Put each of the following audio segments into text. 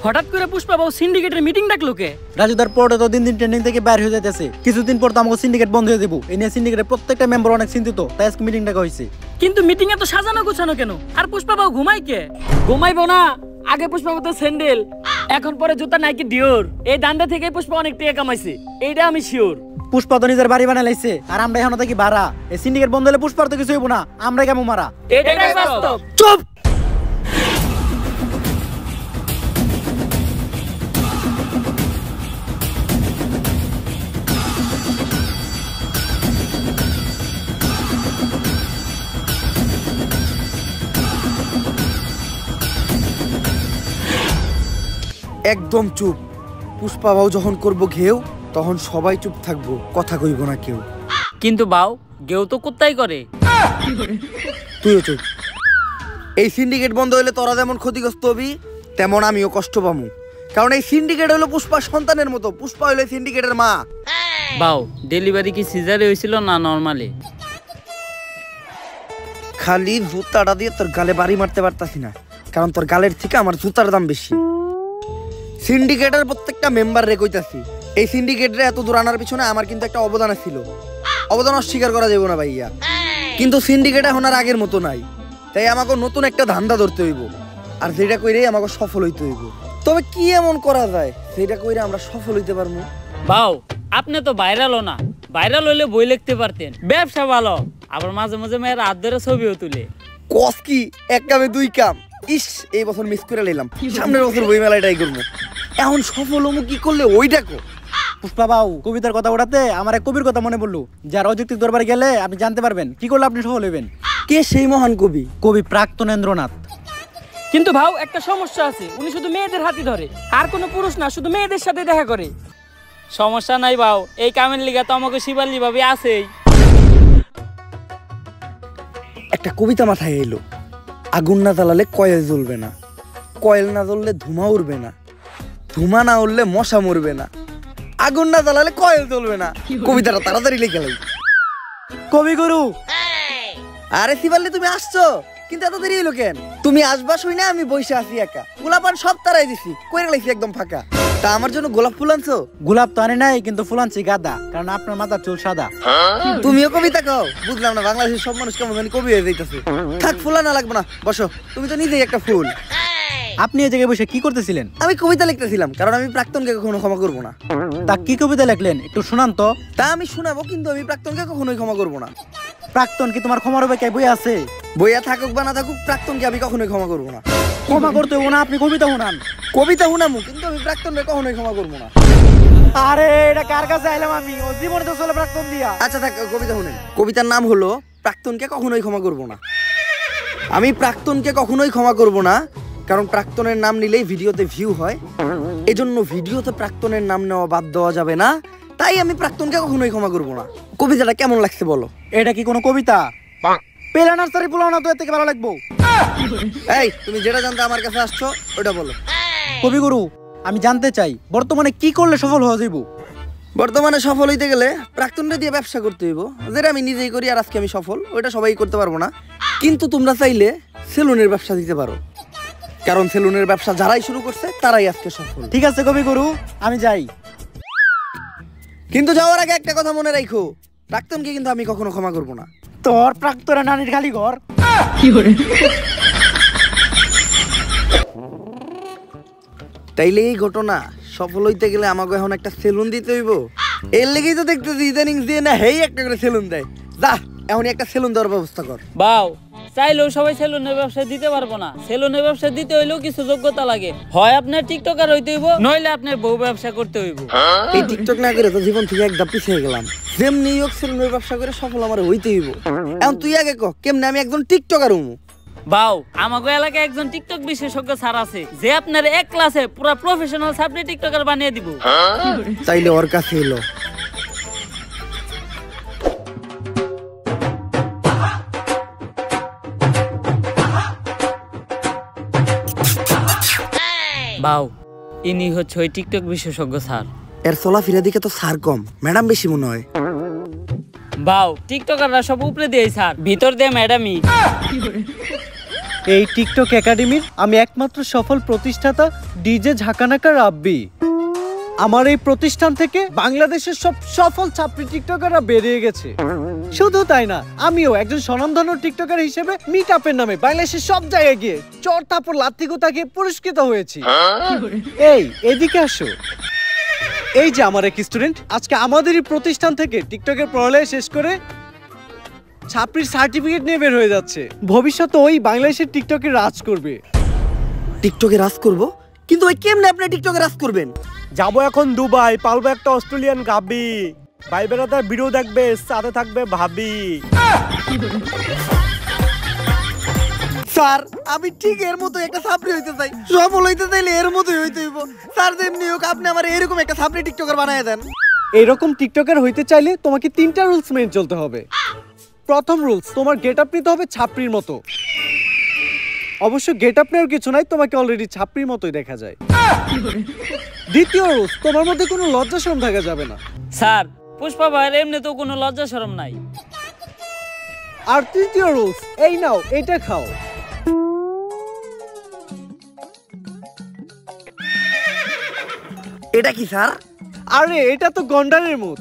হঠাৎ করে পুষ্পা বাবু সিন্ডিকেটের মিটিং ডাকলো কে? রাজুদার পরে তো দিন দিন ট্রেন্ডিং থেকে বাইরে হয়ে যাইতেছে, কিছুদিন পর তো আমাকে সিন্ডিকেট বন্ধ হয়ে যাবো। এই নিয়ে সিন্ডিকেটের প্রত্যেকটা মেম্বার অনেক চিন্তিত, তাই আজকে মিটিং ডাকা হয়েছে। কিন্তু মিটিং এ তো সাজানো গোছানো কেন? আর পুষ্পা বাবু ঘুমাই কে? ঘুমাইবো না, আগে পুষ্পা তো স্যান্ডেল, এখন পরে জুতা নাইকি ডিওর। এই দান্ডা থেকে পুষ্পা অনেক টাকা কামাইছে, এইটা আমি শিওর। পুষ্পা তো নিজের বাড়ি বানাই লাইছে, আর আমরা এখন থাকি ভাড়া। এই সিন্ডিকেট বন্ধ হলে পুষ্পার তো কিছু হইব না, আমরা কেমন মারা। এটাই বাস্তব। চুপ! একদম চুপ। পুষ্পা বাউ যখন করবো ঘেউ, তখন সবাই চুপ থাকবো, কথা কইব না কেউ। কিন্তু বাউ গেও তো কুত্তাই করে। তুইও চুপ। এই সিন্ডিকেট বন্ধ হইলে তোরা যেমন ক্ষতিগ্রস্ত হবি, তেমন আমিও কষ্ট পামু। কারণ এই সিন্ডিকেট হলো পুষ্পা সন্তানের মতো, পুষ্পা হইলো সিন্ডিকেটের মা। বাউ ডেলিভারি কি সিজারে হয়েছিল না নরমালি? খালি জুতাটা দিয়ে তোর গালে বাড়ি মারতে পারতাছি না, কারণ তোর গালের থেকে আমার জুতার দাম বেশি। সিন্ডিকেটের প্রত্যেকটা মেম্বার রে কইতাছি, এই সিন্ডিকেটরে এত দূর আনার পিছনে আমার কিন্তু একটা অবদান ছিল। অবদান অস্বীকার করা যাবে না ভাইয়া। কিন্তু সিন্ডিকেট এখন আর আগের মতো নাই, তাই আমাকে নতুন একটা ধান্দা ধরতে হইব, আর যেটা কইরে আমাকে সফল হইতে হইব। তবে কি এমন করা যায় সেটা কইরে আমরা সফল হইতে পারবো? বাউ আপনি তো ভাইরালও না, ভাইরাল হইলে বই লিখতে পারতেন। ব্যবসা ভালো, আবার মাঝে মাঝে মেয়ের হাত ধরে ছবিও তুলে। কস কি এক কামে দুই কাম। ইস, এই বছর মিস করে নিলাম, সামনের বছর বই মেলায় ট্রাই করবো। এখন সফল হবো কি করলে ওই দেখো। পুষ্পা বাবু কবিতার কথা ওঠাতে আমার এক কবির কথা মনে পড়লো, যার অযৌক্তিক দরবারে গেলে আপনি জানতে পারবেন কি করলে আপনি সফল হইবেন। কে সেই মহান কবি? কবি প্রাক্তনেন্দ্রনাথ। কিন্তু ভাও একটা সমস্যা আছে, উনি শুধু মেয়েদের হাতই ধরে, আর কোনো পুরুষ না, শুধু মেয়েদের সাথে দেখা করে। সমস্যা নাই বাউ, এই কামের লিগা তো আমাকে শিবালি ভাবি আছেই। একটা কবিতা মাথায় এলো, আগুন না জ্বালালে কয়েল জ্বলবে না, কয়েল না জ্বললে ধুমা উড়বে না, ধুমা না উড়লে মশা মরবে না, আগুন না জ্বালালে কয়েল জ্বলবে না। কবিতাটা তাড়াতাড়ি লিখে লাই। কবিগুরু! আরে শিবাল্লি তুমি আসছো, কিন্তু এত দেরি হলো কেন? তুমি আসবা শুই না আমি বসে আছি একা, গোলাপান সব তারাই দিছি, কইরা লাইছি একদম ফাঁকা। তা আমার জন্য গোলাপ ফুল আনছো? গোলাপ তো আনে নাই, কিন্তু ফুল আনছি গাঁদা, কারণ আপনার মাথার চুল সাদা। তুমিও কবিতা কও? বুঝলাম না, বাংলাদেশের সব মানুষ কেমন জানি কবি হয়ে যাইতেছে। থাক, ফুল আনা লাগবে না, বসো। তুমি তো নিজেই একটা ফুল। আপনি এই জায়গায় বসে কি করতেছিলেন? আমি কবিতা লিখতেছিলাম, কারণ আমি প্রাক্তনকে কখনো ক্ষমা করবো না। তা কি কবিতা লিখলেন একটু শোনান তো। তা আমি শোনাবো, কিন্তু আমি প্রাক্তনকে কখনোই ক্ষমা করবো না। প্রাক্তন কি তোমার ক্ষমার হবে? কে বই আছে? বইয়া থাকুক বা না থাকুক, প্রাক্তনকে আমি কখনোই ক্ষমা করবো না। ক্ষমা করতে হবো না, আপনি কবিতা শোনান। কবিতা শুনামু, কিন্তু আমি প্রাক্তনকে কখনোই ক্ষমা করবো না। আরে এটা কার কাছে আইলাম আমি? ও জীবনে তো চলে প্রাক্তন দিয়া। আচ্ছা থাক, কবিতা শুনেন। কবিতার নাম হলো প্রাক্তনকে কখনোই ক্ষমা করবো না। আমি প্রাক্তনকে কখনোই ক্ষমা করবো না, কারণ প্রাক্তনের নাম নিলেই ভিডিওতে ভিউ হয়, এজন্য ভিডিওতে প্রাক্তনের নাম নেওয়া বাদ দেওয়া যাবে না। তাই আমি প্রাক্তনকে কখনোই ক্ষমা করবো না। কবিতাটা কেমন লাগছে বলো? এটা কি কোনো কবিতা? পেলা নার্সারি পোলাও না তো এর থেকে ভালো লাগবো। এই তুমি যেটা জানতে আমার কাছে আসছো ওটা বলো। কবিগুরু, আমি জানতে চাই বর্তমানে কি করলে সফল হওয়া যাইব? বর্তমানে সফল হইতে গেলে প্রাক্তনটা দিয়ে ব্যবসা করতে হইব, যেটা আমি নিজেই করি, আর আজকে আমি সফল, ওইটা সবাই করতে পারবো না। কিন্তু তোমরা চাইলে সেলুনের ব্যবসা দিতে পারো, কারণ সেলুনের ব্যবসা যারাই শুরু করছে তারাই আজকে সফল। ঠিক আছে কবিগুরু, আমি যাই। কিন্তু যাওয়ার আগে একটা কথা মনে রাখো, প্রাক্তনকে কিন্তু আমি কখনো ক্ষমা করবো না। তোর প্রাক্তনের নানির খালি ঘর। তাইলে এই ঘটনা সফল হইতে গেলে আমাকে এখন একটা সেলুন দিতে হইব। এর লেগেই তো দেখতেছি ইদানিং দিয়ে না হেই একটা করে সেলুন দেয়। যা এখনই একটা সেলুন দেওয়ার ব্যবস্থা কর। বাউ চাইলেও সবাই সেলুনের ব্যবসা দিতে পারবো না। সেলুনের ব্যবসা দিতে হইলেও কিছু যোগ্যতা লাগে, হয় আপনার টিকটকার হইতে হইব, নইলে আপনার বউ ব্যবসা করতে হইব। এই টিকটক না করে তো জীবন থেকে একদম পিছিয়ে গেলাম। যেমনি হোক সেলুনের ব্যবসা করে সফল আমার হইতে হইব। এখন তুই আগে ক, কেমনে আমি একজন টিকটকার হমু? বাউ আমাগো এলাকায় একজন টিকটক বিশেষজ্ঞ স্যার আছে, যে আপনার এক ক্লাসে পুরো প্রফেশনাল সাবজে টিকটকার বানিয়ে দিব। তাইলে ওর কাছে এলো। বাউ ইনি হচ্ছে ওই টিকটক বিশেষজ্ঞ স্যার। এর চলাফেরা দিকে তো স্যার কম, ম্যাডাম বেশি মনে হয়। বাউ টিকটকাররা সব উপরে দিয়ে স্যার, ভিতর দিয়ে ম্যাডামই। এই টিকটক একাডেমির আমি একমাত্র সফল প্রতিষ্ঠাতা ডিজে ঝাঁকানাকা রাব্বি। আমার এই প্রতিষ্ঠান থেকে বাংলাদেশের সব সফল ছাত্রী টিকটকাররা বেরিয়ে গেছে। শুধু তাই না, আমিও একজন স্বনামধন্য টিকটকার হিসেবে মিট আপের নামে বাংলাদেশের সব জায়গায় গিয়ে চর থাপড় লাত্তিগুতা গিয়ে পুরস্কৃত হয়েছি। এই এদিকে আসো। এই যে আমার এক স্টুডেন্ট আজকে আমাদেরই প্রতিষ্ঠান থেকে টিকটকের পড়ালেখা শেষ করে ছাত্রীর সার্টিফিকেট নিয়ে বের হয়ে যাচ্ছে। ভবিষ্যতে ওই বাংলাদেশের টিকটকে রাজ করবে। টিকটকে রাজ করব? কিন্তু ওই কেমনে আপনি টিকটকে রাজ করবেন? যাবো এখন দুবাই, পালবো একটা অস্ট্রেলিয়ান গাবি, ভাই বেড়াতার ভিডিও দেখবে, সাথে থাকবে ভাবি। স্যার আমি ঠিক এর মতো একটা ছাত্রী হইতে চাই, সফল হইতে চাইলে এর মতোই হইতে হইব। স্যার যেমনি হোক আপনি আমার এরকম একটা ছাত্রী টিকটকার বানায় দেন। এইরকম টিকটকার হইতে চাইলে তোমাকে 3টা রুলস মেনে চলতে হবে। প্রথম রুলস, তোমার গেট আপ নিতে হবে ছাপড়ির মতো। অবশ্য গেট আপ নেওয়ার কিছু নাই, তোমাকে অলরেডি ছাপড়ির মতোই দেখা যায়। দ্বিতীয় রুলস, তোমার মধ্যে কোনো লজ্জা শরম থাকা যাবে না। স্যার পুষ্পা ভাইয়ের এমনি তো কোনো লজ্জা শরম নাই। আর তৃতীয় রুলস, এই নাও এটা খাও। এটা কি স্যার? আরে এটা তো গন্ডারের মুখ।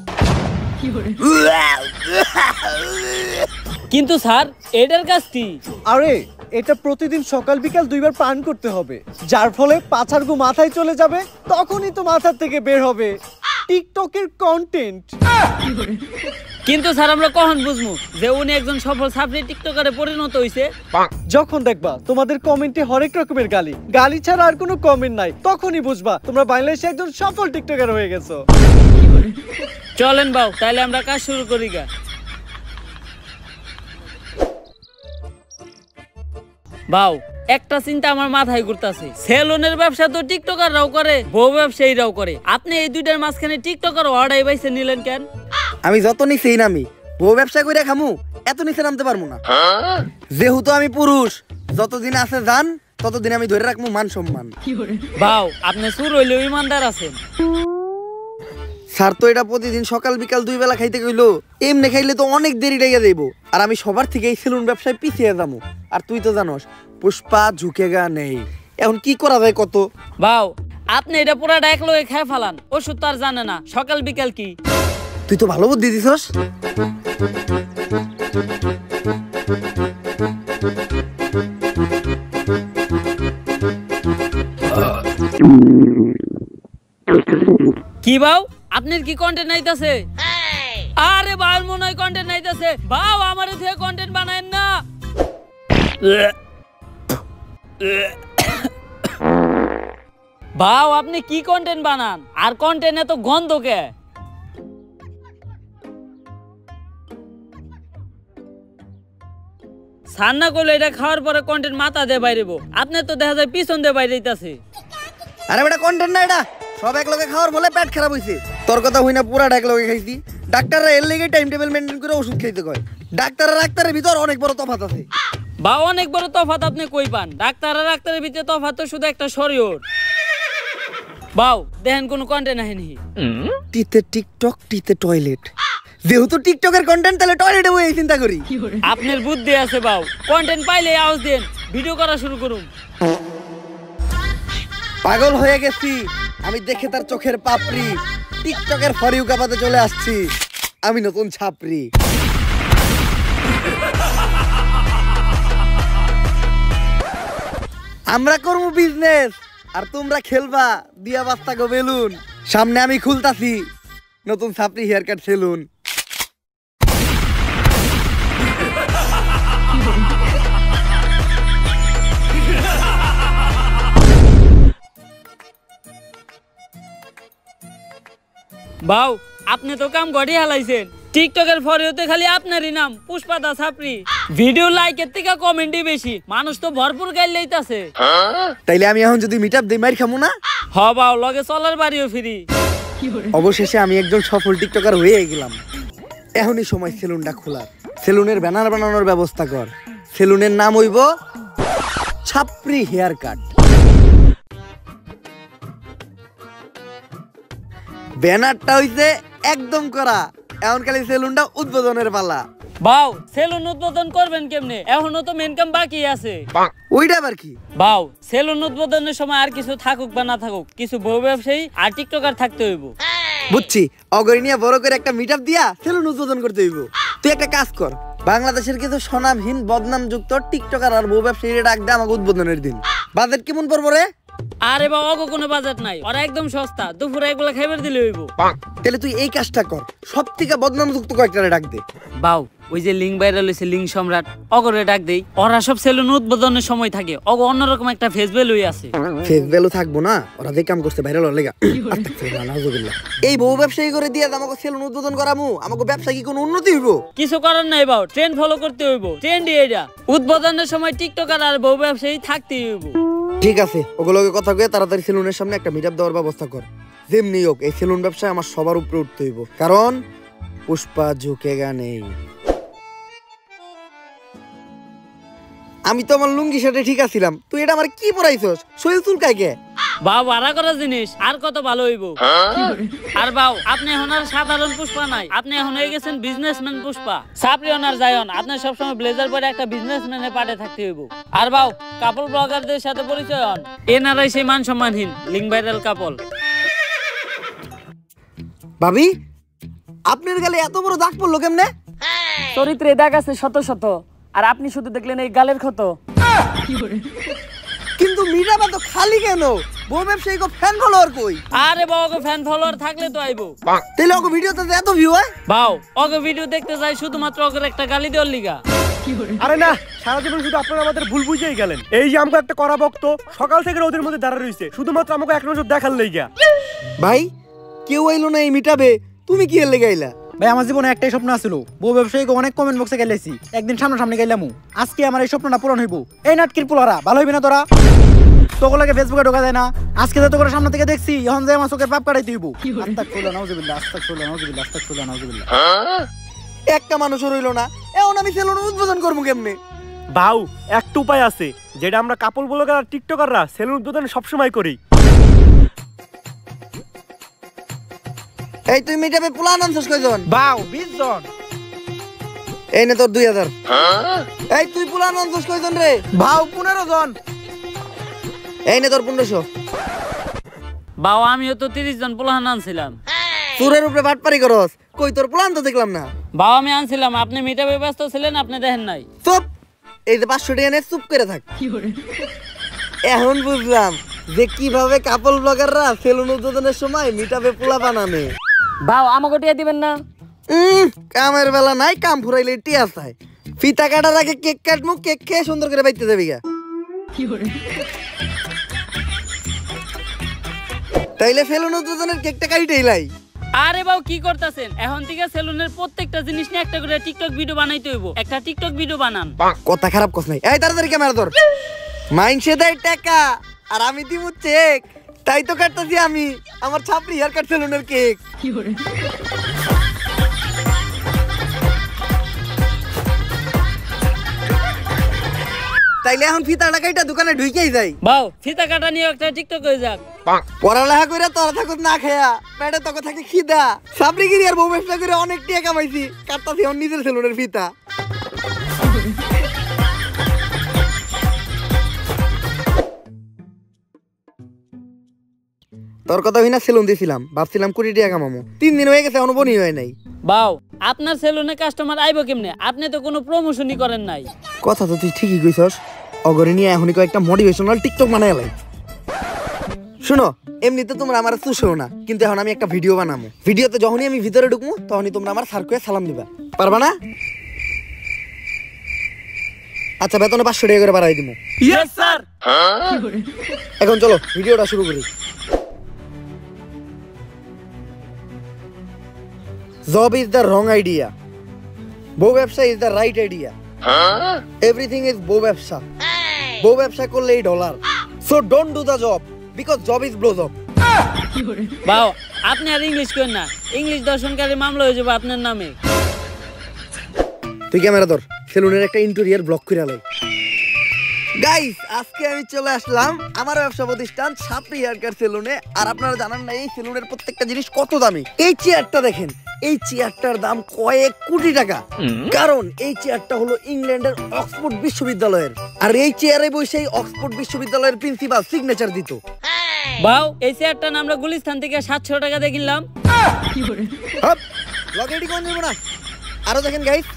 কিন্তু স্যার এটার কাজ কি? আরে এটা প্রতিদিন সকাল বিকাল 2 বার পান করতে হবে, যার ফলে পাছার গু মাথায় চলে যাবে, তখনই তো মাথা থেকে বের হবে টিকটকের কন্টেন্ট। কিন্তু স্যার আমরা কখন বুঝবো যে উনি একজন সফল ছাত্রী টিকটকারে পরিণত হইছে? যখন দেখবা তোমাদের কমেন্টে হরেক রকমের গালি, গালি ছাড়া আর কোনো কমেন্ট নাই, তখনই বুঝবা তোমরা বাংলাদেশে একজন সফল টিকটকার হয়ে গেছো। চলেন বাউ, তাইলে আমরা কাজ শুরু করি গা। বাউ একটা চিন্তা আমার মাথায় ঘুরতাছে, সেলুনের ব্যবসা তো টিকটকাররাও করে, বউ ব্যবসায়ীরাও করে, আপনি এই দুইটার মাঝখানে টিকটকার অর্ডার বাইছে নিলেন কেন? আমি যত নিচেই নামি, বউ ব্যবসা করে খামু, এত নিচে নামতে পারবো না। যেহেতু আমি পুরুষ, যতদিন আছে যান ততদিন আমি ধরে রাখবো মান সম্মান। বাউ আপনি সুর হইলেও ইমানদার আছেন। স্যার তো এটা প্রতিদিন সকাল বিকাল 2 বেলা খাইতে কইলো, এমনি খাইলে তো অনেক দেরি লেগে যাইব, আর আমি সবার থেকে এই সেলুন ব্যবসায় পিছিয়ে যাবো। আর তুই তো জানোস পুষ্পা ঝুঁকেগা নেই, এখন কি করা যায় কত? বাউ আপনি এটা পুরাটা এক লগে খেয়ে ফেলান, ওষুধ তো আর জানে না সকাল বিকাল কি। তুই তো ভালো বুদ্ধি দিছস। কি বাউ আপনার কি কন্টেন্ট নাইতাছে? আরে বাউর মনে হয় কন্টেন্ট নাইতাছে। বাউ আমারে থেকে কন্টেন্ট বানায়েন না। বাউ আপনি কি কন্টেন্ট বানান, আর কন্টেন্ট এত গন্ধ কে? সান্না করলে এটা খাওয়ার পরে কন্টেন্ট মাথা দিয়ে বাইরেব, আপনার তো দেখা যায় পিছন দিয়ে বাইরেইতাছে। আরে বেটা কন্টেন্ট না, এটা সব এক লগে খাওয়ার বলে পেট খারাপ হইছে। তোর কথা হই না, পুরাটা এক লগে খাইছি। ডাক্তাররা এর লেগে টাইম টেবিল মেইনটেইন করে ওষুধ খাইতে কয়। ডাক্তার আর ডাক্তারের ভিতর অনেক বড় তফাৎ আছে। বা অনেক বড় তফাৎ আপনি কই পান? ডাক্তার আর ডাক্তারের ভিতরে তফাৎ তো শুধু একটা শরীর। বাউ দেখেন কোন কন্টেন্ট আহেনি। টিতে টিকটক, টিতে টয়লেট। যেহেতু টিকটকের কন্টেন্ট, তাহলে টয়লেটে বই চিন্তা করি। আপনার বুদ্ধি আছে বাউ, কন্টেন্ট পাইলে আওয়াজ দেন, ভিডিও করা শুরু করুন। পাগল হয়ে গেছি আমি দেখে তার চোখের পাপড়ি, টিকটকের ফর ইউ কাপাতে চলে আসছি আমি নতুন ছাপরি। আমরা করবো বিজনেস আর তোমরা খেলবা দিয়া বাস্তা গো বেলুন। সামনে আমি খুলতাছি নতুন ছাপরি হেয়ার কাট সেলুন। বাউ আপনি তো কাম গড়িয়ে হালাইছেন, টিকটকের ফরিওতে খালি আপনারই নাম পুষ্পা দা ছাপরি। ভিডিও লাইকের থেকে কমেন্টই বেশি, মানুষ তো ভরপুর গাইল লইতাছে। তাইলে আমি এখন যদি মিট আপ দিই মার খামু না? হ বাউ লগে চলার বাড়িও ফ্রি। অবশেষে আমি একজন সফল টিকটকার হয়ে গেলাম। এখনই সময় সেলুনটা খোলার। সেলুনের ব্যানার বানানোর ব্যবস্থা কর। সেলুনের নাম হইব ছাপরি হেয়ার কাট। ব্যানারটা হইছে একদম করা, এখন খালি সেলুনটা উদ্বোধনের পালা। বাউ সেলুন উদ্বোধন করবেন কেমনে? এখনো তো মেন কাম বাকি আছে। ওইটা আবার কি? বাউ সেলুন উদ্বোধনের সময় আর কিছু থাকুক বা না থাকুক, কিছু বউ ব্যবসায়ী আর টিকটকার থাকতে হইব। বুঝছি, অগরি নিয়ে বড় করে একটা মিট আপ দিয়া সেলুন উদ্বোধন করতে হইব। তুই একটা কাজ কর, বাংলাদেশের কিছু স্বনামহীন বদনামযুক্ত টিকটকার আর বউ ব্যবসায়ীরা ডাক দে আমাকে উদ্বোধনের দিন। বাজেট কেমন পড়বো রে? আরে বাবা অগো কোনো বাজেট নাই, ওরা একদম সস্তা, দুপুরে একবেলা খাইবার দিলে হইব। তাহলে তুই এই কাজটা কর, সব থেকে বদনামযুক্ত কয়েকটারে ডাক দে। বাউ ওই যে লিঙ্ক ভাইরাল হইছে লিঙ্ক সম্রাট, অগরে ডাক দেই। ওরা সব সেলুন উদ্বোধনের সময় থাকে, অগো অন্যরকম একটা ফেস ভ্যালু আছে। ফেস ভ্যালু থাকবো না, ওরা যে কাম করতে ভাইরাল হলে এই বউ ব্যবসায়ী করে দিয়ে আমাকে সেলুন উদ্বোধন করামু, আমাকে ব্যবসা কি কোনো উন্নতি হইব? কিছু করার নাই বাউ, ট্রেন্ড ফলো করতে হইব। ট্রেন্ড এইটা, উদ্বোধনের সময় টিকটকার আর বউ ব্যবসায়ী থাকতেই হইব। ঠিক আছে, ওগুলোকে কথা কয়ে তাড়াতাড়ি সেলুনের সামনে একটা মিট আপ দেওয়ার ব্যবস্থা কর। যেমনি হোক এই সেলুন ব্যবসায় আমার সবার উপরে উঠতে হইব, কারণ পুষ্পা ঝুঁকেগা নেই। আমি তো আমার লুঙ্গি শার্টে ঠিক আছিলাম, তুই এটা আমার কি পরাইছস? শরীর চুলকায় কে? বাউ ভাড়া করা জিনিস আর কত ভালো হইব। আর বাউ আপনি এখন আর সাধারণ পুষ্পা নাই, আপনি এখন হয়ে গেছেন বিজনেসম্যান পুষ্পা। সাপ্রিয়ন আর জায়ন, আপনি সবসময় ব্লেজার পরে একটা বিজনেসম্যানের পাটে থাকতে হইব। আর বাউ কাপল ব্লগারদের সাথে পরিচয় হন, এনারাই সেই মান সম্মানহীন লিঙ্ক ভাইরাল কাপল। ভাবি, আপনার গালে এত বড় দাগ পড়লো কেমনে? চরিত্রে দাগ আছে শত শত, আর আপনি শুধু দেখলেন এই গালের ক্ষত। কিন্তু মিরাবা তো খালি কেন? বউ ব্যবসায়ী কো ফ্যান ফলোয়ার কই? আরে বাবা ফ্যান ফলোয়ার থাকলে তো আইবো। তাইলে ওকে ভিডিওতে এত ভিউ হয়? বাউ ওকে ভিডিও দেখতে যাই শুধুমাত্র ওকে একটা গালি দেওয়ার লিগা। আরে না, সারা জীবন শুধু আপনারা আমাদের ভুল বুঝেই গেলেন। এই যে আমাকে একটা করা ভক্ত সকাল থেকে ওদের মধ্যে দাঁড়া রইছে শুধুমাত্র আমাকে এক নজর দেখার লাইগা। ভাই কেউ আইলো না এই মিটাবে, তুমি কি এর লেগে আইলা? ভাই আমার জীবনে একটাই স্বপ্ন ছিল, বউ ব্যবসায়ীকে অনেক কমেন্ট বক্সে গেলেছি, একদিন সামনাসামনি গেলাম। আজকে আমার এই স্বপ্নটা পূরণ হইব। এই নাটকির পোলারা ভালো হইবি না তোরা? তোগুলোকে ফেসবুকে ঢোকা যায় না, আজকে তো তোকে সামনে থেকে দেখছি, এখন যে আমার চোখের পাপ কাটাই দিব। আস্তাগফিরুল্লাহ নাউযুবিল্লাহ, আস্তাগফিরুল্লাহ নাউযুবিল্লাহ, আস্তাগফিরুল্লাহ নাউযুবিল্লাহ। একটা মানুষও রইলো না, এখন আমি সেলুন উদ্বোধন করবো কেমনে? ভাউ একটা উপায় আছে, যেটা আমরা কাপল ব্লগার আর টিকটকাররা সেলুন উদ্বোধন সবসময় করি। এই তুই মিটাবে প্ল্যান আনছস কয়জন? বাউ 20 জন। এই নে তোর 2000। এই তুই প্ল্যান আনছস কয়জন রে? বাউ 15 জন। এই নে তোর 1500। বাউ আমিও তো 30 জন পোলাহান আনছিলাম। চুরের উপরে বাটপারি করস, কই তোর প্ল্যান তো দেখলাম না। বাউ আমি আনছিলাম, আপনি মিটাবে ব্যস্ত ছিলেন, আপনি দেখেন নাই। চুপ, এই যে 500 টাকা নে, চুপ করে থাক। এখন বুঝলাম যে কিভাবে কাপল ব্লগাররা সেলুন উদ্বোধনের সময় মিটাবে পোলা বানানে। বাউ আমাকে টিয়া দিবেন না? কামের বেলা নাই, কাম ফুরাইলে টিয়া চাই। ফিতা কাটার আগে কেক কাটমু, কেক খেয়ে সুন্দর করে বাইতে যাবি গা। তাইলে সেলুন উদ্বোধনের কেকটা কাইটেই লাই। আরে বাউ কি করতেছেন? এখন থেকে সেলুনের প্রত্যেকটা জিনিস নিয়ে একটা করে টিকটক ভিডিও বানাইতে হইব। একটা টিকটক ভিডিও বানান। কথা খারাপ কস নাই। এই তাড়াতাড়ি ক্যামেরা ধর। মাইনসে দেয় টাকা আর আমি দিমু চেক, তাই তো কাটতাছি আমি আমার ছাপরি হেয়ার কাট সেলুনের কেক। তাইলে এখন ফিতা টাকাইটা দোকানে ঢুকেই যাই। বাউ ফিতা কাটা নিয়ে একটা টিকটক হয়ে যাক। পড়ালেখা করে তোরা থাকুক না খেয়া, পেটে তোকে থাকে খিদা। সাবরিগিরি আর বউ ব্যবসা করে অনেক টাকা কামাইছি, কাটতাছি আমার নিজের সেলুনের ফিতা। তোর কথা হই না, সেলুন দিয়েছিলাম, ভাবছিলাম 20 টাকা কামামো। 3 দিন হয়ে গেছে, অনুবনি হয় নাই। বাউ আপনার সেলুনে কাস্টমার আইবো কেমনে? আপনি তো কোনো প্রমোশনই করেন নাই। কথা তো তুই ঠিকই কইছস, অগরে নিয়ে এখনই কয়েকটা মোটিভেশনাল টিকটক বানাই লাই। শুনো, এমনিতে তোমরা আমার চুষো না, কিন্তু এখন আমি একটা ভিডিও বানাবো। ভিডিওতে যখনই আমি ভিতরে ঢুকবো তখনই তোমরা আমার সার্কুয়ে সালাম দিবা, পারবা না? আচ্ছা, বেতনে 500 টাকা করে বাড়াই দিব। Yes sir. এখন চলো ভিডিওটা শুরু করি। Job is the wrong idea. বউ ব্যবসা is the right idea. Everything is বউ ব্যবসা। বউ ব্যবসা করলেই dollar. So don't do the job because job is blow job. বাউ আপনি আর ইংলিশ করেন না, ইংলিশ দর্শনকারী মামলা হয়ে যাবে আপনার নামে। তুই ক্যামেরা ধর, সেলুনের একটা ইন্টেরিয়র ব্লক করে লাই। গাইস আজকে আমি চলে আসলাম আমার ব্যবসা প্রতিষ্ঠান ছাপরি হেয়ার কাট সেলুনে। আর আপনারা জানেন না এই সেলুনের প্রত্যেকটা জিনিস কত দামি। এই চেয়ারটা দেখেন, এই চেয়ারটার দাম কয়েক কোটি টাকা, কারণ এই চেয়ারটা হলো ইংল্যান্ডের অক্সফোর্ড বিশ্ববিদ্যালয়ের। আর এই চেয়ারে বসে অক্সফোর্ড বিশ্ববিদ্যালয়ের প্রিন্সিপাল সিগনেচার দিত। বাউ এই চেয়ারটা আমরা গুলিস্তান থেকে 700 টাকা দিয়ে কিনলাম। আরো দেখেন গাইস,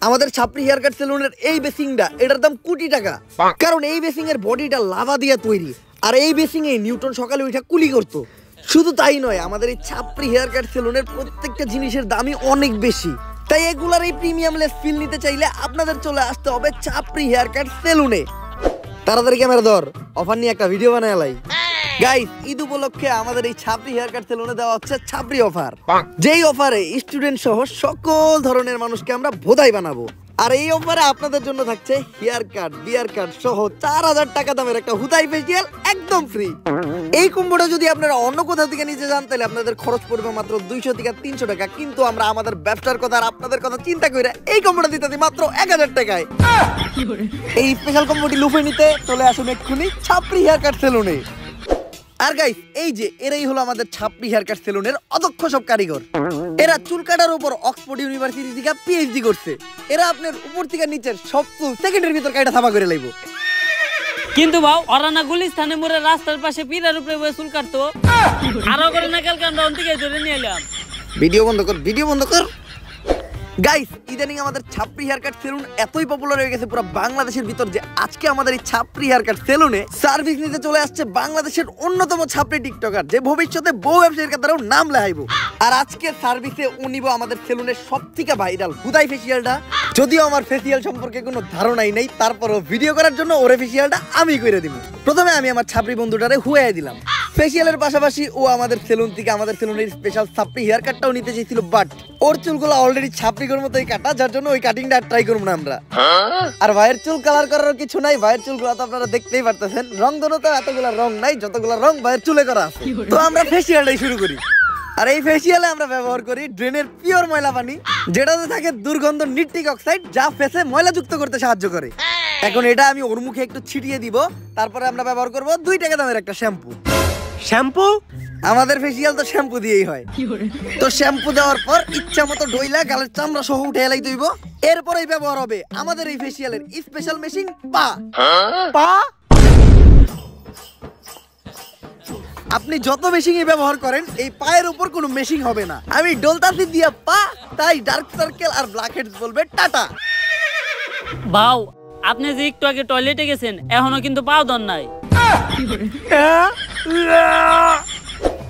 আমাদের ছাপরি হেয়ার কাট সেলুনের এই বেসিংটা, এটার দাম কোটি টাকা, কারণ এই বেসিং এর বডিটা লাভা দিয়ে তৈরি। আর এই বেসিং এ নিউটন সকালে উঠে কুলি করতো। শুধু তাই নয়, আমাদের এই ছাপরি হেয়ার কাট সেলুনের প্রত্যেকটা জিনিসের দামই অনেক বেশি। তাই এগুলার এই প্রিমিয়াম লেস ফিল নিতে চাইলে আপনাদের চলে আসতে হবে ছাপরি হেয়ার কাট সেলুনে। তাড়াতাড়ি ক্যামেরা ধর, অফার নিয়ে একটা ভিডিও বানায় লাই। গাইস ঈদ উপলক্ষে আমাদের এই ছাপরি হেয়ার কাট সেলুনে দেওয়া হচ্ছে ছাপরি অফার, যেই অফারে স্টুডেন্ট সহ সকল ধরনের মানুষকে আমরা ভোদাই বানাবো। আর এই অফারে আপনাদের জন্য থাকছে হেয়ার কাট, বিয়ার কাট সহ 4000 টাকা দামের একটা হুদাই ফেসিয়াল একদম ফ্রি। এই কম্বোটা যদি আপনারা অন্য কোথাও থেকে নিতে যান তাহলে আপনাদের খরচ পড়বে মাত্র 200 থেকে 300 টাকা, কিন্তু আমরা আমাদের ব্যবসার কথা আর আপনাদের কথা চিন্তা করে এই কম্বোটা দিতে মাত্র 1000 টাকায়। এই স্পেশাল কম্বোটি লুফে নিতে চলে আসুন এক্ষুনি ছাপরি হেয়ার কাট সেলুনে। আর গাইস এই যে এরাই হলো আমাদের ছাপরি হেয়ার কাট সেলুনের অদক্ষ সব কারিগর। এরা চুল কাটার উপর অক্সফোর্ড ইউনিভার্সিটি থেকে পিএইচডি করছে। এরা আপনার উপর থেকে নিচের সব চুল সেকেন্ডের ভিতর কাটা সাফা করে লাইব। কিন্তু ভাও ওরা না গুলিস্তানে মোড়ে রাস্তার পাশে পিলার উপরে বসে চুল কাটতো। আরো করে না কালকে আমরা অন্তিকে ধরে নিয়ে এলাম। ভিডিও বন্ধ কর, ভিডিও বন্ধ কর। গাইস ইদানিং আমাদের ছাপরি হেয়ার কাট সেলুন এতই পপুলার হয়ে গেছে পুরো বাংলাদেশের ভিতর যে আজকে আমাদের এই ছাপরি হেয়ার কাট সেলুনে সার্ভিস নিতে চলে আসছে বাংলাদেশের অন্যতম ছাপরি টিকটকার, যে ভবিষ্যতে বহু ব্যবসায়ীর কাতারেও নাম লেখাইবো। আর আজকে সার্ভিসে ও নিব আমাদের সেলুনের সবথেকে ভাইরাল হুদাই ফেসিয়ালটা। যদিও আমার ফেসিয়াল সম্পর্কে কোনো ধারণাই নেই, তারপরও ভিডিও করার জন্য ওরে ফেসিয়ালটা আমি করে দিব। প্রথমে আমি আমার ছাপরি বন্ধুটারে হুয়াই দিলাম। ফেসিয়ালের পাশাপাশি ও আমাদের সেলুন থেকে আমাদের সেলুনের স্পেশাল ছাপরি হেয়ার কাটটাও নিতে চেয়েছিল, বাট ওর চুলগুলো অলরেডি ছাপরির মতোই কাটা, যার জন্য ওই কাটিংটা ট্রাই করবো না আমরা। আর ভাইয়ের চুল কালার করার কিছু নাই, ভাইয়ের চুলগুলো তো আপনারা দেখতেই পারতেছেন। রং ধরো তো এতগুলো রং নাই, যতগুলো রং ভাইয়ের চুলে করা আছে। তো আমরা ফেসিয়ালটাই শুরু করি। আর এই ফেসিয়ালে আমরা ব্যবহার করি ড্রেনের পিওর ময়লা পানি, যেটাতে থাকে দুর্গন্ধ নিট্রিক অক্সাইড, যা ফেসে ময়লা যুক্ত করতে সাহায্য করে। এখন এটা আমি ওর মুখে একটু ছিটিয়ে দিব, তারপরে আমরা ব্যবহার করব 2 টাকা দামের একটা শ্যাম্পু। শ্যাম্পু? আমাদের ফেসিয়াল তো শ্যাম্পু দিয়েই হয়। তো শ্যাম্পু দেওয়ার পর ইচ্ছা মতো ডইলা গালের চামড়া সহ উঠে এলাই দইব। এরপরেই ব্যবহার হবে আমাদের এই ফেসিয়ালের স্পেশাল মেশিন পা। পা? আপনি যত মেশিনই ব্যবহার করেন এই পায়ের উপর কোনো মেশিন হবে না। আমি ডলতাছি দিয়া পা, তাই ডার্ক সার্কেল আর ব্ল্যাক হেডস বলবে টাটা। বাউ আপনি যে একটু আগে টয়লেটে গেছেন এখনো কিন্তু পাও দন নাই।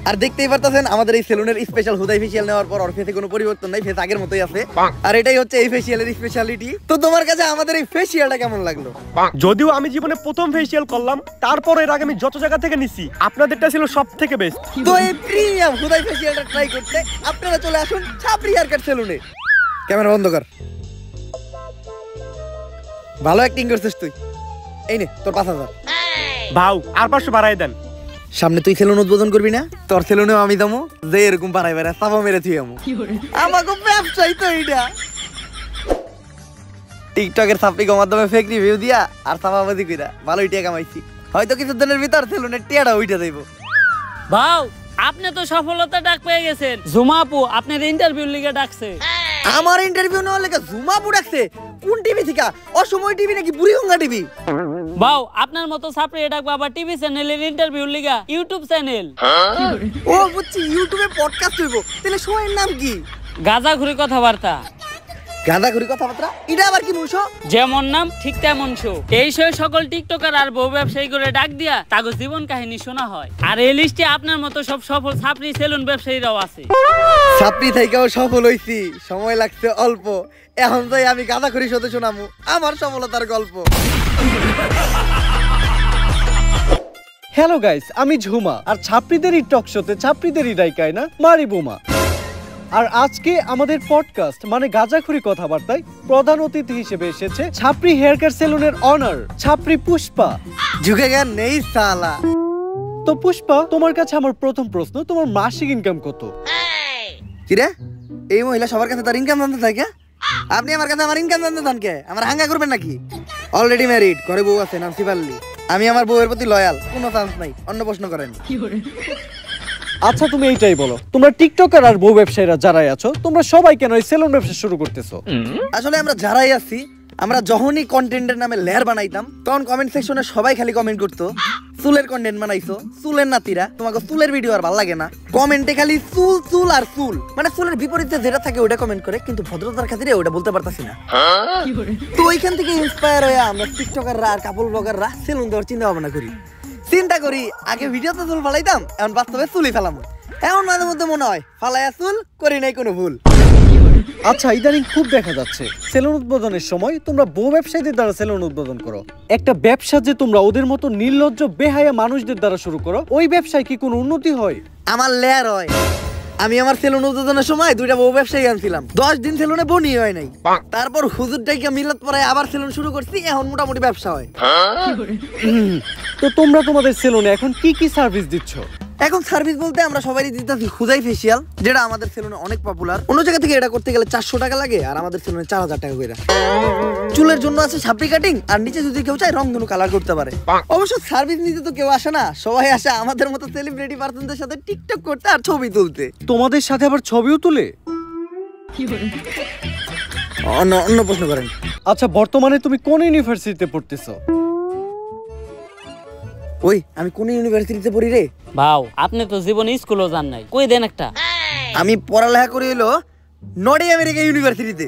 আর দেখতেই পারতেছেন আমাদের এই সেলুনের স্পেশাল হুদাই ফেসিয়াল নেওয়ার পর ওর ফেসে কোনো পরিবর্তন নাই, ফেস আগের মতোই আছে। আর এটাই হচ্ছে এই ফেসিয়ালের স্পেশালিটি। তো তোমার কাছে আমাদের এই ফেসিয়ালটা কেমন লাগলো? যদিও আমি জীবনে প্রথম ফেসিয়াল করলাম, তারপর এর আগে আমি যত জায়গা থেকে নিছি আপনাদেরটা ছিল সবথেকে বেস্ট। তো এই প্রিমিয়াম হুদাই ফেসিয়ালটা ট্রাই করতে আপনারা চলে আসুন ছাপরি হেয়ার কাট সেলুনে। ক্যামেরা বন্ধ কর। ভালো অ্যাক্টিং করছিস তুই। এই নে তোর 5000। ভাও আর 500 বাড়াই দেন। সামনে তুই সেলুন উদ্বোধন করবি না? তোর সেলুনেও আমি দামো যে এরকম পাড়াই বেড়া সাফা মেরে থুই আমু। আমাকে ব্যবসায়ী তো এইটা। টিকটকের সাপড়ির মাধ্যমে ফেক রিভিউ দিয়া আর সাফাবাজি কইরা ভালোই টাকা কামাইছি। হয়তো কিছু দিনের ভিতর সেলুনের টিয়াটা উইটা যাইব। বাউ আপনি তো সফলতা ডাক পেয়ে গেছেন। ঝুমা আপু আপনার ইন্টারভিউ লিগে ডাকছে। আমার ইন্টারভিউ নেওয়ার লেগে ঝুমা আপু ডাকছে? কোন টিভি থেকে? অসময় টিভি নাকি বুড়িগঙ্গা টিভি? বাউ আপনার মতো ছাপড়ি ডাকবো আবার টিভি চ্যানেলের ইন্টারভিউ লিগা ইউটিউব চ্যানেল। ও বুঝছি, ইউটিউবে পডকাস্ট হইব। তাহলে শোয়ের নাম কি? গাঁজাখুরি কথাবার্তা। গাঁজাখুরি কথাবার্তা? এটা আবার কি মুশো? যেমন নাম ঠিক তেমন শো। এই শো সকল টিকটকার আর বহু ব্যবসায়ী করে ডাক দিয়া তাগো জীবন কাহিনী শোনা হয়। আর এই লিস্টে আপনার মতো সব সফল ছাপড়ি সেলুন ব্যবসায়ীরাও আছে। ছাপড়ি থেকেও সফল হইছি, সময় লাগছে অল্প। এখন যাই আমি গাঁজাখুরি শোতে শোনামু আমার সফলতার গল্প। হ্যালো গাইস, আমি ঝুমা, আর ছাপরিদেরই টক শোতে ছাপরিদেরই ডাইকায় না মারি বোমা। আর আজকে আমাদের পডকাস্ট মানে গাঁজাখুরি কথাবার্তায় প্রধান অতিথি হিসেবে এসেছে ছাপরি হেয়ার কাট সেলুনের অনার ছাপরি পুষ্পা। ঝুঁকে গেন নেই সালা। তো পুষ্পা, তোমার কাছে আমার প্রথম প্রশ্ন, তোমার মাসিক ইনকাম কত? কিরে, এই মহিলা সবার কাছে তার ইনকাম জানতে থাকে? আপনি আমার কাছে আমার ইনকাম জানতে চান কে? আমার হাঙ্গা করবেন নাকি? অলরেডি ম্যারিড, ঘরে বউ আছে, নাম শিবাল্লি। আমি আমার বউয়ের প্রতি লয়াল, কোনো চান্স নাই। অন্য প্রশ্ন করেন। আচ্ছা তুমি এইটাই বলো, তোমরা টিকটকার আর বউ ব্যবসায়ীরা যারাই আছো, তোমরা সবাই কেন এই সেলুন ব্যবসা শুরু করতেছো? আসলে আমরা যারাই আছি, আমরা যখনই কন্টেন্টের নামে লেয়ার বানাইতাম, তখন কমেন্ট সেকশনে সবাই খালি কমেন্ট করতো, চুলের কন্টেন্ট বানাইছো, চুলের নাতিরা, তোমাকে চুলের ভিডিও আর ভালো লাগে না। কমেন্টে খালি চুল চুল আর চুল, মানে চুলের বিপরীতে যেটা থাকে ওটা কমেন্ট করে, কিন্তু ভদ্রতার খাতিরে ওটা বলতে পারতাছি না। তো ওইখান থেকে ইন্সপায়ার হয়ে আমরা টিকটকাররা আর কাপল ব্লগাররা সেলুন দেওয়ার চিন্তা ভাবনা করি। চিন্তা করি আগে ভিডিওতে চুল ফালাইতাম, এখন বাস্তবে চুলই ফেলাম। এমন মাঝে মধ্যে মনে হয় ফালাইয়া চুল করি নাই কোনো ভুল। আচ্ছা ইদানিং খুব দেখা যাচ্ছে সেলুন উদ্বোধনের সময় তোমরা বউ ব্যবসায়ীদের দ্বারা সেলুন উদ্বোধন করো। একটা ব্যবসা যে তোমরা ওদের মতো নির্লজ্জ বেহায়া মানুষদের দ্বারা শুরু করো, ওই ব্যবসায় কি কোনো উন্নতি হয়? আমার লেয়ার হয়। আমি আমার সেলুন উদ্বোধনের সময় 2টা বউ ব্যবসায়ী আনছিলাম, 10 দিন সেলুনে বনি হয় নাই। তারপর হুজুর ডাইকা মিলাত পড়ায় আবার সেলুন শুরু করছি, এখন মোটামুটি ব্যবসা হয়। তো তোমরা তোমাদের সেলুনে এখন কি কি সার্ভিস দিচ্ছ? এখন সার্ভিস বলতে আমরা সবাই দিতেছি খুদাই ফেসিয়াল, যেটা আমাদের সেলুনে অনেক পপুলার। অন্য জায়গা থেকে এটা করতে গেলে 400 টাকা লাগে, আর আমাদের সেলুনে 4000 টাকা করে। চুলের জন্য আছে সাপড়ি কাটিং, আর নিচে যদি কেউ চায় রংধনু কালার করতে পারে। অবশ্য সার্ভিস নিতে তো কেউ আসে না, সবাই আসে আমাদের মতো সেলিব্রিটি পার্সনদের সাথে টিকটক করতে আর ছবি তুলতে। তোমাদের সাথে আবার ছবিও তুলে? অন্য প্রশ্ন করেন। আচ্ছা বর্তমানে তুমি কোন ইউনিভার্সিটিতে পড়তেছো? ওই আমি কোন ইউনিভার্সিটিতে পড়ি রে? ভাও আপনি তো জীবনে স্কুলও যান নাই, কই দেন একটা। আমি পড়ালেখা করি হলো নর্থ আমেরিকা ইউনিভার্সিটিতে।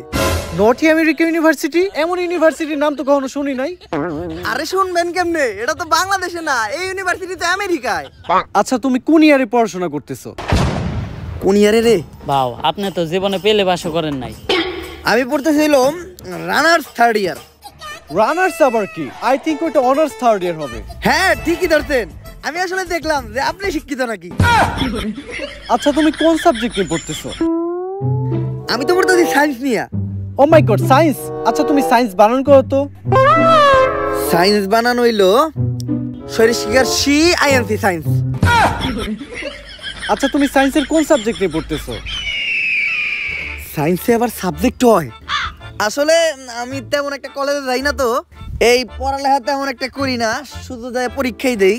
North America university? এমন ইউনিভার্সিটির নাম তো কখনো শুনি নাই। আরে শুনবেন কেমনে, এটা তো বাংলাদেশে না, এই ইউনিভার্সিটিতে আমেরিকায়। আচ্ছা তুমি কোন ইয়ারে পড়াশোনা করতেছো? কোন ইয়ারে রে? ভাও আপনি তো জীবনে পেলে বাসও করেন নাই। আমি পড়তেছিলাম রানার্স 3rd ইয়ার। রানার্স আবার কি? আই থিংক ওটা অনার্স 3rd ইয়ার হবে। হ্যাঁ ঠিকই ধরতেন, আমি আসলে দেখলাম যে আপনি শিক্ষিত নাকি। আচ্ছা তুমি কোন সাবজেক্ট নিয়ে পড়তেছো? আমি তো পড়তেছি সায়েন্স নিয়ে। ও মাই গড, সায়েন্স! আচ্ছা তুমি সায়েন্স বানান করো তো। সায়েন্স বানানো হইলো শরীর শিকার সি আইএনসি সায়েন্স। আচ্ছা তুমি সায়েন্সের কোন সাবজেক্ট নিয়ে পড়তেছো? সায়েন্সে আবার সাবজেক্ট হয়? আসলে আমি তেমন একটা কলেজে যাই না, তো এই পড়ালেখা তেমন একটা করি না, শুধু যাই পরীক্ষাই দেই।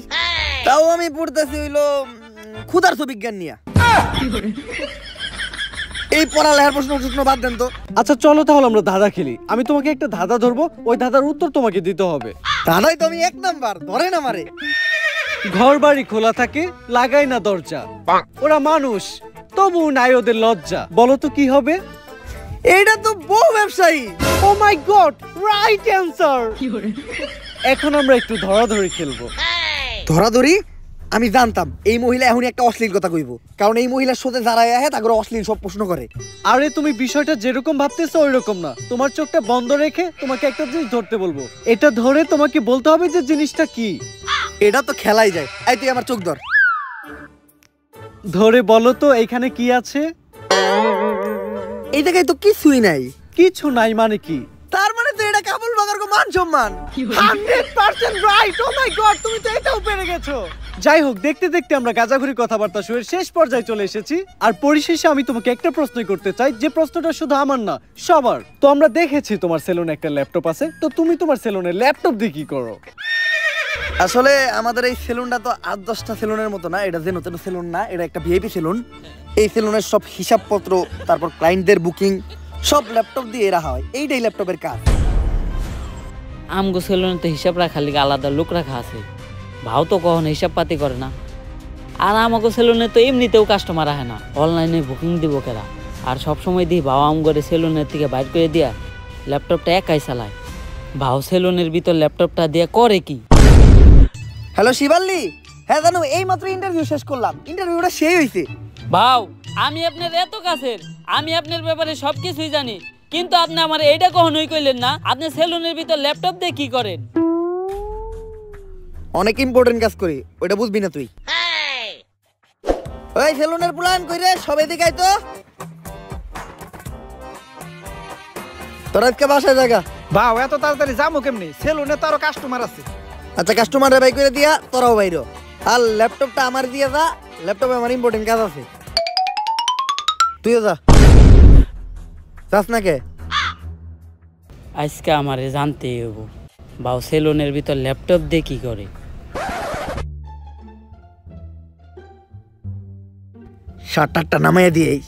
তাও আমি পড়তেছি হইলো ক্ষুধার্ত বিজ্ঞান নিয়ে। এই পড়ালেখার প্রশ্ন বাদ দেন তো। আচ্ছা চলো তাহলে আমরা ধাঁধা খেলি। আমি তোমাকে একটা ধাঁধা ধরবো, ওই ধাঁধার উত্তর তোমাকে দিতে হবে। দাদাই তো আমি 1 নাম্বার, ধরেন আমারে। ঘর বাড়ি খোলা থাকে, লাগাই না দরজা, ওরা মানুষ তবু নাই ওদের লজ্জা, বলো তো কি হবে? এইটা তো বউ ব্যবসায়ী। ও মাই গড, রাইট অ্যানসার। এখন আমরা একটু ধরাধরি খেলবো। ধরাধরি? আমি জানতাম এই মহিলা এখনই একটা অশ্লীল কথা কইব, কারণ এই মহিলার সাথে যারা আহে তাকে অশ্লীল সব প্রশ্ন করে। আরে তুমি বিষয়টা যেরকম ভাবতেছো ওই রকম না। তোমার চোখটা বন্ধ রেখে তোমাকে একটা জিনিস ধরতে বলবো, এটা ধরে তোমাকে বলতে হবে যে জিনিসটা কি। এটা তো খেলাই যায়। এই তুই আমার চোখ ধর। ধরে বলো তো এখানে কি আছে? এই জায়গায় তো কিছুই নাই। কিছু নাই মানে কি? তার মানে তো এটা কাবুল বাগার কো মান সম্মান। 100% রাইট। ও মাই গড, তুমি তো এটাও পেরে গেছো। যাই হোক, দেখতে দেখতে আমরা গাজাঘুরি কথাবার্তা শুরুর শেষ পর্যায়ে চলে এসেছি। আর পরিশেষে আমি তোমাকে একটা প্রশ্নই করতে চাই, যে প্রশ্নটা শুধু আমার না সবার। তো আমরা দেখেছি তোমার সেলুনে একটা ল্যাপটপ আছে, তো তুমি তোমার সেলুনে ল্যাপটপ দিয়ে কি করো? আসলে আমাদের এই সেলুনটা তো 8-10টা সেলুনের মতো না, এটা যে নতুন সেলুন না, এটা একটা ভিআইপি সেলুন। এই সেলুনের সব হিসাবপত্র, তারপর ক্লায়েন্টদের বুকিং সব ল্যাপটপ দিয়ে রাখা হয়। এইটাই ল্যাপটপের কাজ। আমগো সেলুনে তো হিসাব রাখা লিগে আলাদা লোক রাখা আছে, ভাও তো কখনো হিসাব পাতি করে না। আর আমাগো সেলুনে তো এমনিতেও কাস্টমার আহে না, অনলাইনে বুকিং দিব কেরা। আর সবসময় দিই ভাও আমগরে সেলুনের থেকে বাইর করে দিয়া ল্যাপটপটা একাই চালায়। ভাও সেলুনের ভিতর ল্যাপটপটা দিয়ে করে কি? হ্যালো শিবাল্লি, হ্যাঁ জানো এই মাত্র ইন্টারভিউ শেষ করলাম, ইন্টারভিউটা সেই হইছে। ভাও আমি আপনার এত কাছের, আমি আপনার ব্যাপারে সবকিছুই জানি, কিন্তু আপনি আমার এইটা কখনোই কইলেন না আপনি সেলুনের ভিতর ল্যাপটপ দিয়ে কি করেন। অনেক ইম্পর্টেন্ট কাজ করি, ওইটা বুঝবি না তুই। ওই সেলুনের প্ল্যান কইরে সবাই দেখাই তো। তোর আজকে বাসায় জায়গা? বাও এত তাড়াতাড়ি যাবো কেমনি? সেলুনে তো আরো কাস্টমার আছে। আচ্ছা কাস্টমারে বাই করে দিয়া তোরাও বাইরো। আর ল্যাপটপটা আমার দিয়ে যা, ল্যাপটপে আমার ইম্পর্টেন্ট কাজ আছে। তুইও যা। যাস না কে? আজকে আমারে জানতেই হবো বাউ সেলুনের ভিতর ল্যাপটপ দিয়ে কি করে? শাটারটা নামাইয়া দিয়েই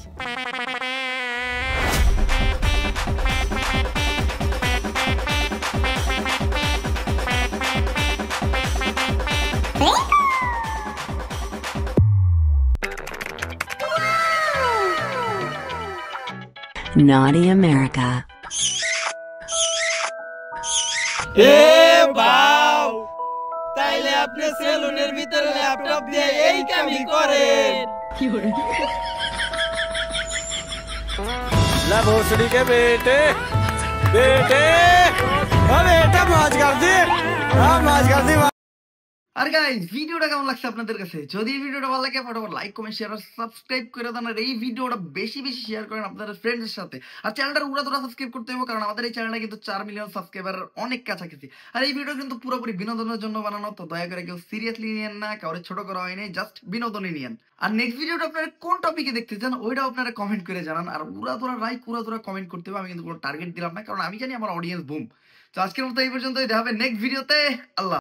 Naughty America. তাইলে আপনি সেলুনের ভিতরে ল্যাপটপ দিয়ে এই কামই করেন। ला भोसड़ी के बेटे बेटे बेटा मौज कर दी मौज कर दी। আর গাইস ভিডিওটা কেমন লাগছে আপনাদের কাছে? যদি এই ভিডিওটা ভালো লাগে ফটাফট লাইক কমেন্ট শেয়ার আর সাবস্ক্রাইব করে দেন, আর এই ভিডিওটা বেশি বেশি শেয়ার করেন আপনাদের ফ্রেন্ডসদের সাথে। আর চ্যানেলটা উড়াদুরা সাবস্ক্রাইব করতে হবে, কারণ আমাদের এই চ্যানেলটা কিন্তু 4 মিলিয়ন সাবস্ক্রাইবারের অনেক কাছাকাছি। আর এই ভিডিও কিন্তু পুরোপুরি বিনোদনের জন্য বানানো, তো দয়া করে কেউ সিরিয়াসলি নিয়েন না, কাউরে ছোট করা হয়নি, জাস্ট বিনোদনই নিয়েন। আর নেক্সট ভিডিওটা আপনারা কোন টপিকে দেখতে চান ওইটাও আপনারা কমেন্ট করে জানান। আর উড়াদুরা লাইক উড়াদুরা কমেন্ট করতে হবে, আমি কিন্তু কোনো টার্গেট দিলাম না, কারণ আমি জানি আমার অডিয়েন্স বুম। তো আজকের মতো এই পর্যন্তই, দেখা হবে নেক্সট ভিডিওতে। আল্লাহ।